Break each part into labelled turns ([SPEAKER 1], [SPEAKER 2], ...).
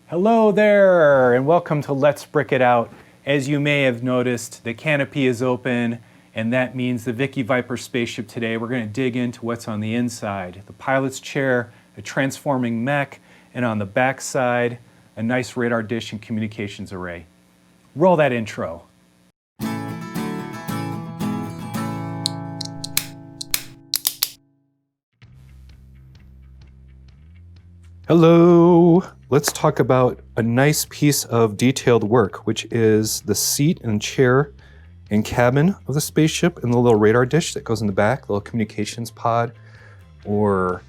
[SPEAKER 1] Hello there, and welcome to Let's Brick It Out. As you may have noticed, the canopy is open, and that means the Vickie Vypre spaceship today, we're going to dig into what's on the inside. The pilot's chair, a transforming mech, and on the back side, a nice radar dish and communications array. Roll that intro. Hello! Let's talk about a nice piece of detailed work, which is the seat and chair and cabin of the spaceship and the little radar dish that goes in the back, little communications pod or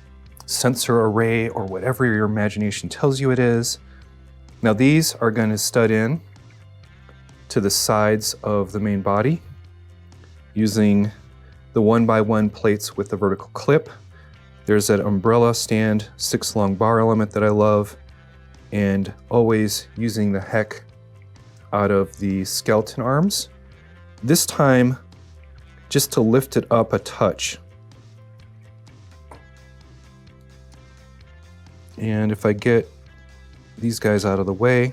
[SPEAKER 1] sensor array or whatever your imagination tells you it is. Now these are going to stud in to the sides of the main body using the 1x1 plates with the vertical clip. There's that umbrella stand 6-long bar element that I love, and always using the heck out of the skeleton arms. This time, just to lift it up a touch. And if I get these guys out of the way,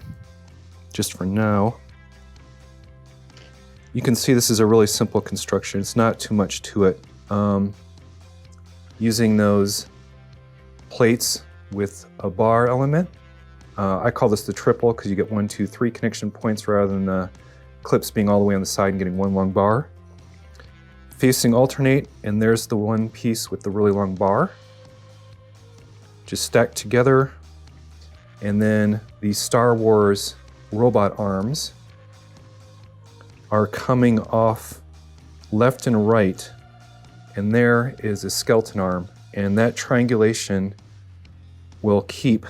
[SPEAKER 1] just for now, you can see this is a really simple construction. It's not too much to it. Using those plates with a bar element. I call this the triple because you get 1, 2, 3 connection points rather than the clips being all the way on the side and getting one long bar. Facing alternate, and there's the one piece with the really long bar. Just stacked together. And then the Star Wars robot arms are coming off left and right. And there is a skeleton arm, and that triangulation will keep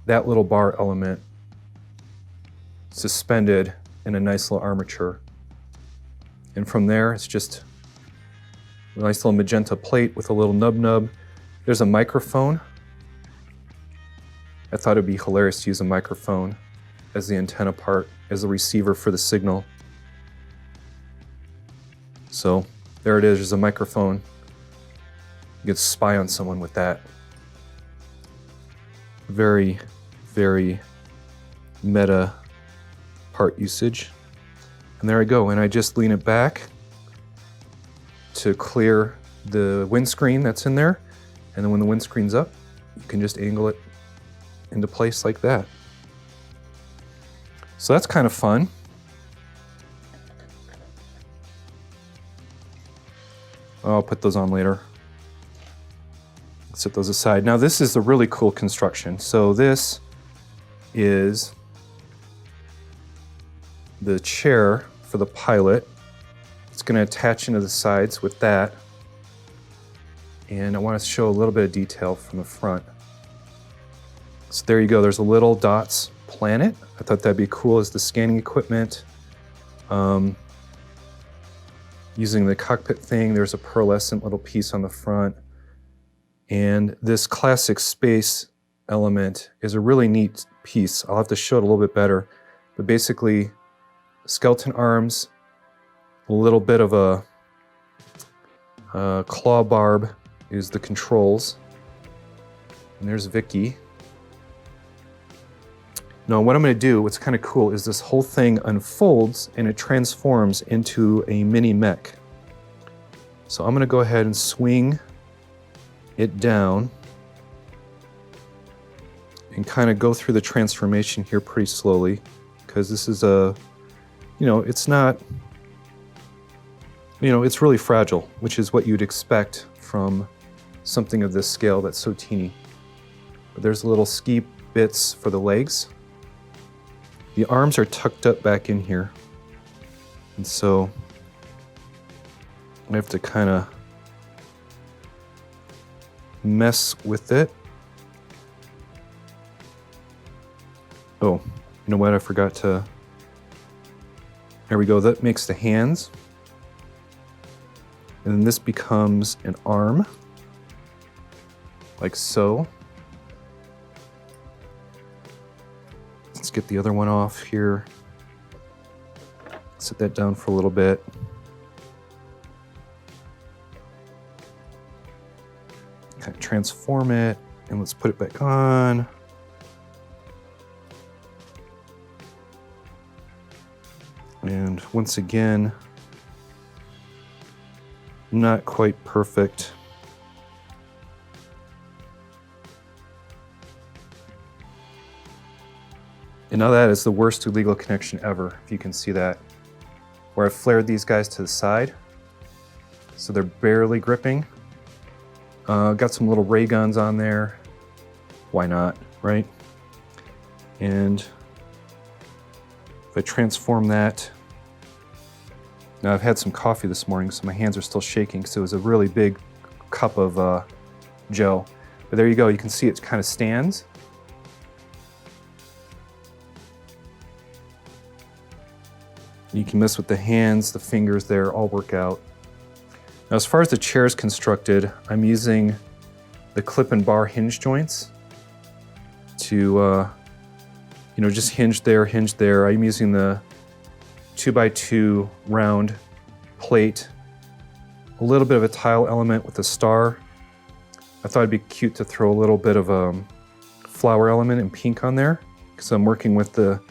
[SPEAKER 1] that little bar element suspended in a nice little armature. And from there, it's just a nice little magenta plate with a little nub. There's a microphone. I thought it'd be hilarious to use a microphone as the antenna part, as the receiver for the signal. So there it is, there's a microphone. You can spy on someone with that. Very, very meta part usage. And there I go, and I just lean it back to clear the windscreen that's in there. And then when the windscreen's up, you can just angle it into place like that. So that's kind of fun. I'll put those on later. Set those aside. Now this is the really cool construction. So this is the chair for the pilot. It's going to attach into the sides with that. And I want to show a little bit of detail from the front. So there you go. There's a little dots planet. I thought that'd be cool as the scanning equipment. Using the cockpit thing, there's a pearlescent little piece on the front. And this classic space element is a really neat piece. I'll have to show it a little bit better. But basically, skeleton arms, a little bit of a claw barb is the controls. And there's Vickie. Now what I'm going to do, what's kind of cool, is this whole thing unfolds and it transforms into a mini mech. So I'm going to go ahead and swing it down and kind of go through the transformation here pretty slowly, because this is a, it's not, it's really fragile, which is what you'd expect from something of this scale that's so teeny. But there's little ski bits for the legs. The arms are tucked up back in here. And so I have to kind of mess with it. Oh, you know what? I forgot to. There we go. That makes the hands. And then this becomes an arm, like so. Let's get the other one off here. Set that down for a little bit. Kind of transform it And let's put it back on. And once again, not quite perfect. And now that is the worst illegal connection ever, if you can see that. Where I've flared these guys to the side, so they're barely gripping. Got some little ray guns on there. Why not, right? And if I transform that, now I've had some coffee this morning, so my hands are still shaking because it was a really big cup of gel. But there you go, you can see it kind of stands. You can mess with the hands, the fingers there, all work out. Now, as far as the chair is constructed, I'm using the clip and bar hinge joints to, just hinge there. I'm using the 2x2 round plate, a little bit of a tile element with a star. I thought it'd be cute to throw a little bit of a flower element in pink on there, because I'm working with the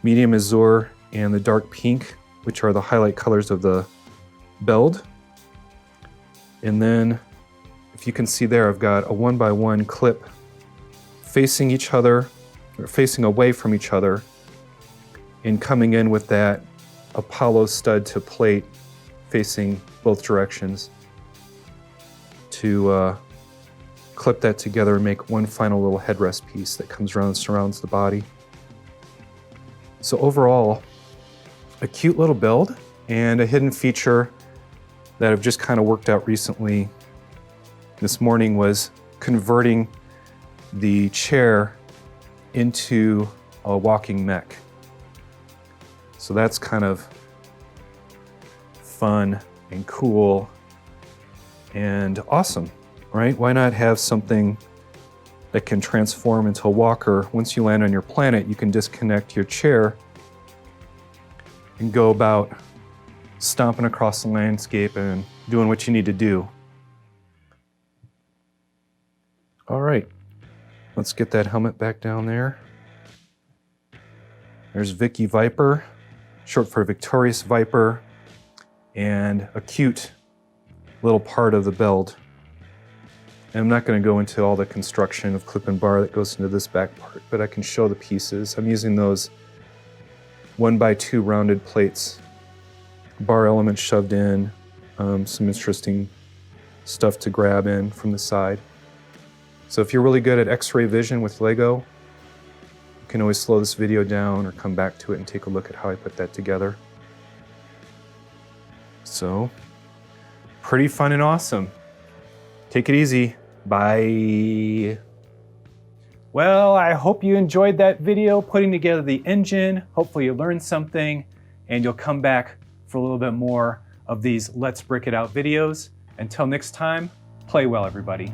[SPEAKER 1] medium azure and the dark pink, which are the highlight colors of the beld. And then, if you can see there, I've got a 1x1 clip facing each other, or facing away from each other, and coming in with that Apollo stud to plate facing both directions to clip that together and make one final little headrest piece that comes around and surrounds the body. So overall, a cute little build and a hidden feature that I've just kind of worked out recently this morning was converting the chair into a walking mech. So that's kind of fun and cool and awesome, right? Why not have something that can transform into a walker? Once you land on your planet, you can disconnect your chair and go about stomping across the landscape and doing what you need to do. All right, let's get that helmet back down there. There's Vickie Vypre, short for Victorious Viper, and a cute little part of the beld. And I'm not going to go into all the construction of clip and bar that goes into this back part, but I can show the pieces. I'm using those 1x2 rounded plates, bar elements shoved in, some interesting stuff to grab in from the side. So if you're really good at X-ray vision with Lego, you can always slow this video down or come back to it and take a look at how I put that together. So, pretty fun and awesome. Take it easy. Bye. Well, I hope you enjoyed that video putting together the engine. Hopefully you learned something and you'll come back for a little bit more of these Let's Brick It Out videos. Until next time, play well, everybody.